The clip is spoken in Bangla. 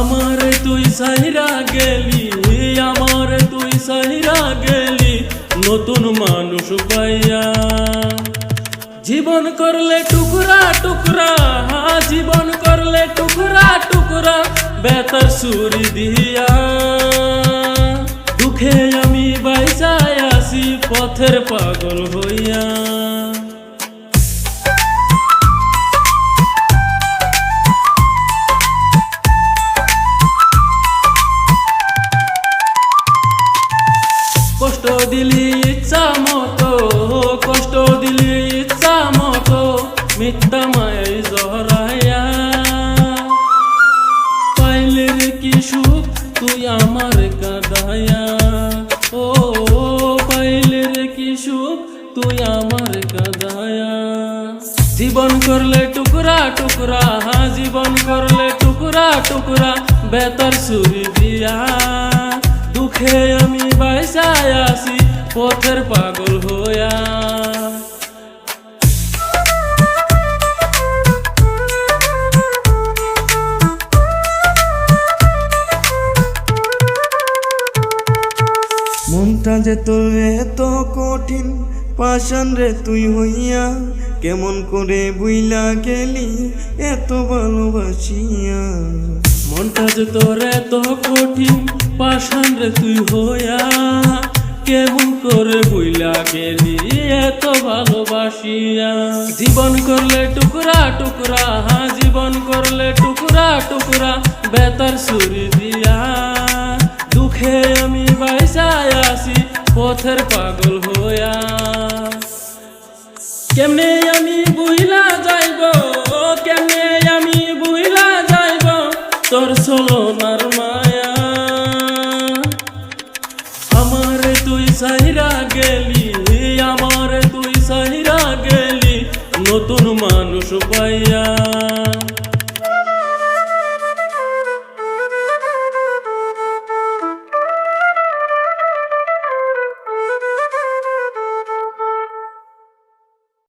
আমারে তুই সাইরা গেলি, আমারে তুই সাইরা গেলি নতুন মানুষ পাইয়া। জীবন করলে টুকরা টুকরা, জীবন করলে টুকরা টুকরা বেতার সুরি দিয়া। দুঃখে আমি বাইসায় আসি পথের পাগল হইয়া। কষ্ট দিলি ইচ্ছা মতো, কষ্ট দিলি ইচ্ছা মতো মিথ্যা মায়াই জহরাইয়া। পাইলে রে কি সুখ তুই আমার কাঁদাইয়া, ও পাইলে রে কি সুখ তুই আমার কাঁদাইয়া। জীবন করলে টুকরা টুকরা, জীবন করলে টুকরা টুকরা বেতার সুরি দিয়া। দুঃখে আমি বাইসায় আসি পথের পাগল হইয়া। মনটা যে তোর এত কঠিন পাষাণ রে তুই হইয়া। কেমন করে বুইলা গেলি এত ভালোবাসিয়া। মনটা যে তোর এত কঠিন পাষাণ রে তুই হইয়া। কেমন করে বুইলা গেলি এত ভালোবাসিয়া। জীবন করলে টুকরা টুকরা, জীবন করলে টুকরা টুকরা বেতার সুরি দিয়া। দুঃখে আমি বাইসায় আসি পথের পাগল হইয়া। কেমনে আমি বুইলা যাইব, কেমনে আমি বুইলা যাইব তোর ছলনার মায়া। আমারে তুই সাইরা গেলি, আমারে তুই সাইরা গেলি নতুন মানুষ পাইয়া।